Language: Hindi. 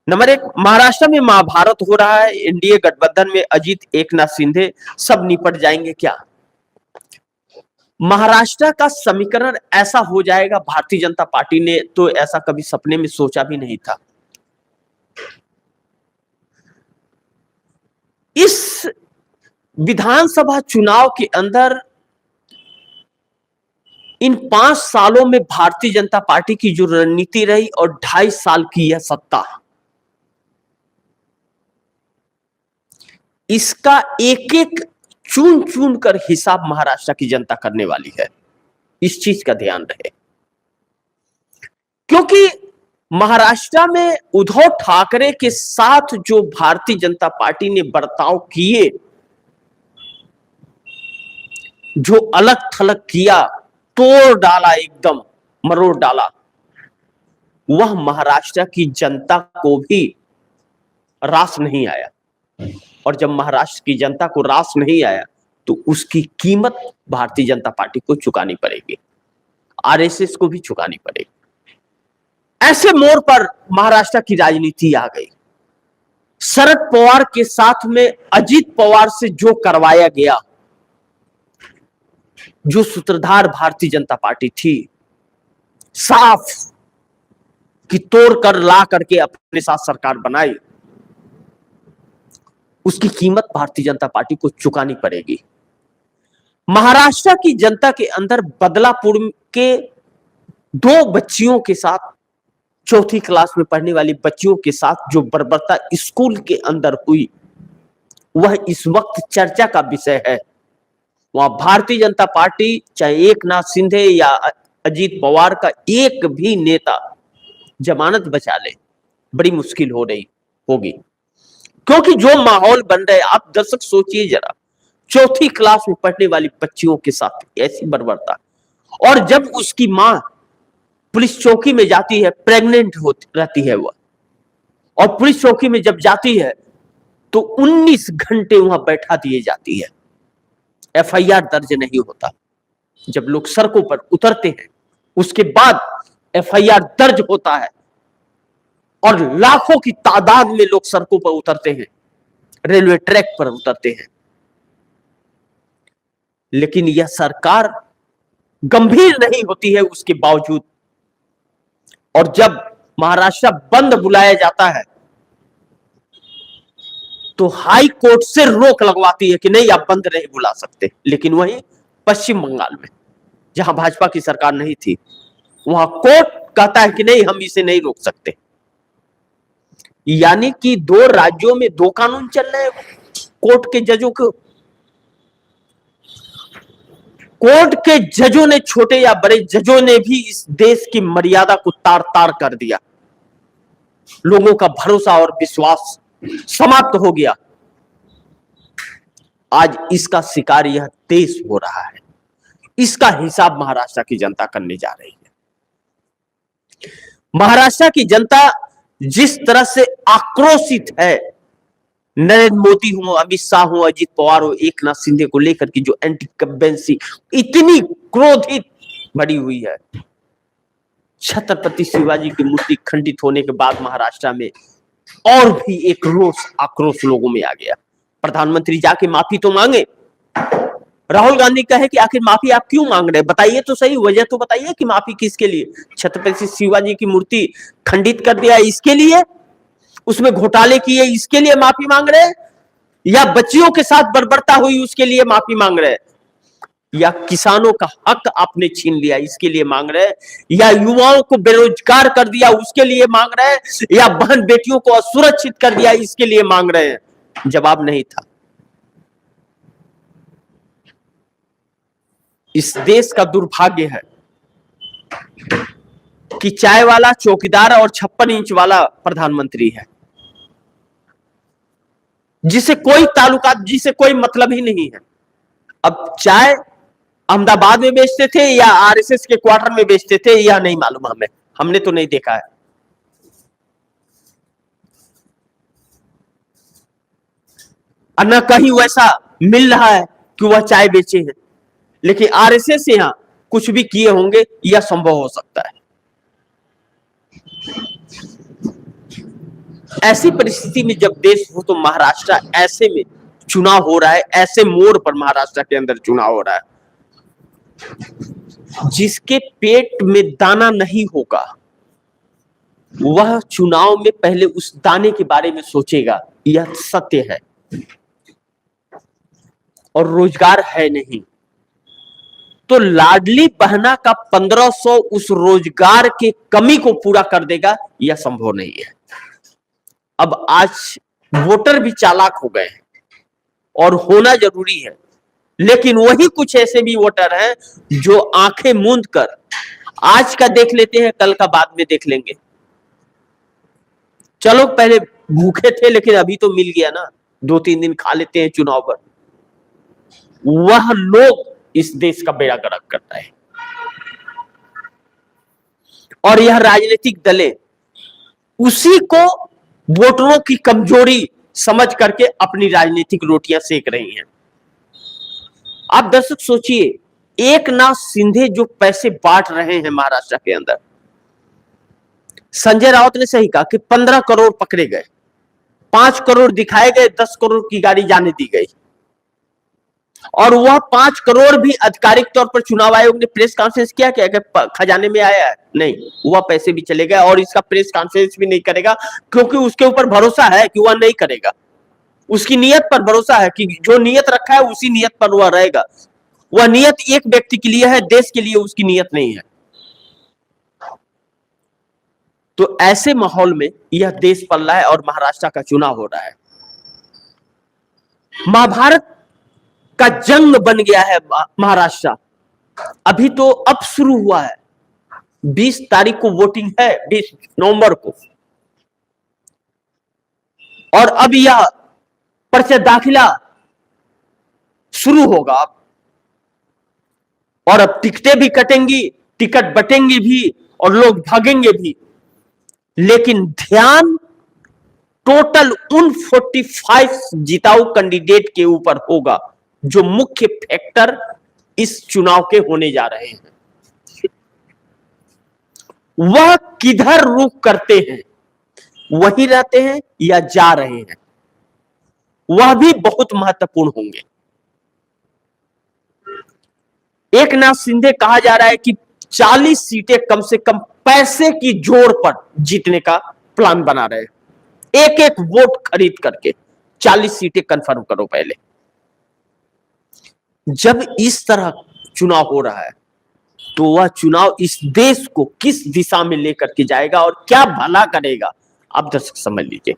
नंबर एक, महाराष्ट्र में महाभारत हो रहा है। एनडीए गठबंधन में अजीत, एकनाथ शिंदे सब निपट जाएंगे क्या? महाराष्ट्र का समीकरण ऐसा हो जाएगा, भारतीय जनता पार्टी ने तो ऐसा कभी सपने में सोचा भी नहीं था। इस विधानसभा चुनाव के अंदर इन 5 सालों में भारतीय जनता पार्टी की जो रणनीति रही और 2.5 साल की यह सत्ता, इसका एक एक चुन चुन कर हिसाब महाराष्ट्र की जनता करने वाली है। इस चीज का ध्यान रहे, क्योंकि महाराष्ट्र में उद्धव ठाकरे के साथ जो भारतीय जनता पार्टी ने बर्ताव किए, जो अलग थलग किया, तोड़ डाला, एकदम मरोड़ डाला, वह महाराष्ट्र की जनता को भी रास नहीं आया। और जब महाराष्ट्र की जनता को रास नहीं आया तो उसकी कीमत भारतीय जनता पार्टी को चुकानी पड़ेगी, आरएसएस को भी चुकानी पड़ेगी। ऐसे मोड़ पर महाराष्ट्र की राजनीति आ गई। शरद पवार के साथ में अजीत पवार से जो करवाया गया, जो सूत्रधार भारतीय जनता पार्टी थी, साफ कि तोड़ कर ला करके अपने साथ सरकार बनाई, उसकी कीमत भारतीय जनता पार्टी को चुकानी पड़ेगी। महाराष्ट्र की जनता के अंदर बदलापुर के 2 बच्चियों के साथ, 4th क्लास में पढ़ने वाली बच्चियों के साथ जो बर्बरता स्कूल के अंदर हुई, वह इस वक्त चर्चा का विषय है। वहां भारतीय जनता पार्टी, चाहे एकनाथ शिंदे या अजीत पवार का एक भी नेता जमानत बचा ले, बड़ी मुश्किल हो रही होगी। क्योंकि जो माहौल बन रहा है, आप दर्शक सोचिए जरा, 4th क्लास में पढ़ने वाली बच्चियों के साथ ऐसी बर्बरता, और जब उसकी मां पुलिस चौकी में जाती है, प्रेग्नेंट होती रहती है वह, और पुलिस चौकी में जब जाती है तो 19 घंटे वहां बैठा दिए जाती है, एफआईआर दर्ज नहीं होता। जब लोग सड़कों पर उतरते हैं उसके बाद एफआईआर दर्ज होता है, और लाखों की तादाद में लोग सड़कों पर उतरते हैं, रेलवे ट्रैक पर उतरते हैं। लेकिन यह सरकार गंभीर नहीं होती है उसके बावजूद। और जब महाराष्ट्र बंद बुलाया जाता है तो हाई कोर्ट से रोक लगवाती है कि नहीं, आप बंद नहीं बुला सकते। लेकिन वहीं पश्चिम बंगाल में, जहां भाजपा की सरकार नहीं थी, वहां कोर्ट कहता है कि नहीं, हम इसे नहीं रोक सकते। यानी कि 2 राज्यों में 2 कानून चल रहे हैं। कोर्ट के जजों ने, छोटे या बड़े जजों ने भी इस देश की मर्यादा को तार तार कर दिया। लोगों का भरोसा और विश्वास समाप्त हो गया। आज इसका शिकार यह देश हो रहा है। इसका हिसाब महाराष्ट्र की जनता करने जा रही है। महाराष्ट्र की जनता जिस तरह से आक्रोशित है, नरेंद्र मोदी हो, अमित शाह हो, अजीत पवार हो, एकनाथ शिंदे को लेकर की जो एंटी कंबेंसी इतनी क्रोधित भरी हुई है। छत्रपति शिवाजी की मूर्ति खंडित होने के बाद महाराष्ट्र में और भी एक रोष, आक्रोश लोगों में आ गया। प्रधानमंत्री जाके माफी तो मांगे। राहुल गांधी कहे कि आखिर माफी आप क्यों मांग रहे हैं, बताइए तो सही, वजह तो बताइए कि माफी किसके लिए? छत्रपति शिवाजी की मूर्ति खंडित कर दिया इसके लिए, उसमें घोटाले किए इसके लिए माफी मांग रहे हैं, या बच्चियों के साथ बर्बरता हुई उसके लिए माफी मांग रहे हैं, या किसानों का हक आपने छीन लिया इसके लिए मांग रहे हैं, या युवाओं को बेरोजगार कर दिया उसके लिए मांग रहे हैं, या बहन बेटियों को असुरक्षित कर दिया इसके लिए मांग रहे हैं? जवाब नहीं था। इस देश का दुर्भाग्य है कि चाय वाला चौकीदार और 56 इंच वाला प्रधानमंत्री है, जिसे कोई ताल्लुकात, जिसे कोई मतलब ही नहीं है। अब चाय अहमदाबाद में बेचते थे या आरएसएस के क्वार्टर में बेचते थे, यह नहीं मालूम हमें, हमने तो नहीं देखा है। न कहीं वैसा मिल रहा है कि वह चाय बेचे हैं। लेकिन आरएसएस से यहां कुछ भी किए होंगे, यह संभव हो सकता है। ऐसी परिस्थिति में जब देश हो तो महाराष्ट्र ऐसे में चुनाव हो रहा है, ऐसे मोड़ पर महाराष्ट्र के अंदर चुनाव हो रहा है। जिसके पेट में दाना नहीं होगा वह चुनाव में पहले उस दाने के बारे में सोचेगा, यह सत्य है। और रोजगार है नहीं तो लाडली बहना का 1500 उस रोजगार के कमी को पूरा कर देगा, यह संभव नहीं है। अब आज वोटर भी चालाक हो गए हैं और होना जरूरी है, लेकिन वही कुछ ऐसे भी वोटर हैं जो आंखें मूंद कर आज का देख लेते हैं, कल का बाद में देख लेंगे। चलो पहले भूखे थे लेकिन अभी तो मिल गया ना, 2-3 दिन खा लेते हैं चुनाव पर। वह लोग इस देश का बेड़ा गर्क करता है और यह राजनीतिक दलें उसी को वोटरों की कमजोरी समझ करके अपनी राजनीतिक रोटियां सेक रही हैं। आप दर्शक सोचिए, एकनाथ शिंदे जो पैसे बांट रहे हैं महाराष्ट्र के अंदर, संजय राउत ने सही कहा कि 15 करोड़ पकड़े गए, 5 करोड़ दिखाए गए, 10 करोड़ की गाड़ी जाने दी गई और वह 5 करोड़ भी आधिकारिक तौर पर चुनाव आयोग ने प्रेस कॉन्फ्रेंस किया क्या कि खजाने में आया है? नहीं, वह पैसे भी चले गए और इसका प्रेस कॉन्फ्रेंस भी नहीं करेगा क्योंकि उसके ऊपर भरोसा है कि वह नहीं करेगा। उसकी नीयत पर भरोसा है कि जो नीयत रखा है उसी नीयत पर वह रहेगा। वह नीयत एक व्यक्ति के लिए है, देश के लिए उसकी नीयत नहीं है। तो ऐसे माहौल में यह देश पल रहा है और महाराष्ट्र का चुनाव हो रहा है। महाभारत का जंग बन गया है महाराष्ट्र। अभी तो अब शुरू हुआ है, 20 तारीख को वोटिंग है, 20 नवंबर को, और अब यह पर्चा दाखिला शुरू होगा और अब टिकटें भी कटेंगी, टिकट बटेंगे भी और लोग भागेंगे भी। लेकिन ध्यान टोटल उन 45 जिताऊ कैंडिडेट के ऊपर होगा जो मुख्य फैक्टर इस चुनाव के होने जा रहे हैं। वह किधर रुख करते हैं, वहीं रहते हैं या जा रहे हैं, वह भी बहुत महत्वपूर्ण होंगे। एकनाथ शिंदे कहा जा रहा है कि 40 सीटें कम से कम पैसे की जोर पर जीतने का प्लान बना रहे हैं। एक एक वोट खरीद करके 40 सीटें कंफर्म करो पहले। जब इस तरह चुनाव हो रहा है तो वह चुनाव इस देश को किस दिशा में लेकर के जाएगा और क्या भला करेगा, आप दर्शक समझ लीजिए।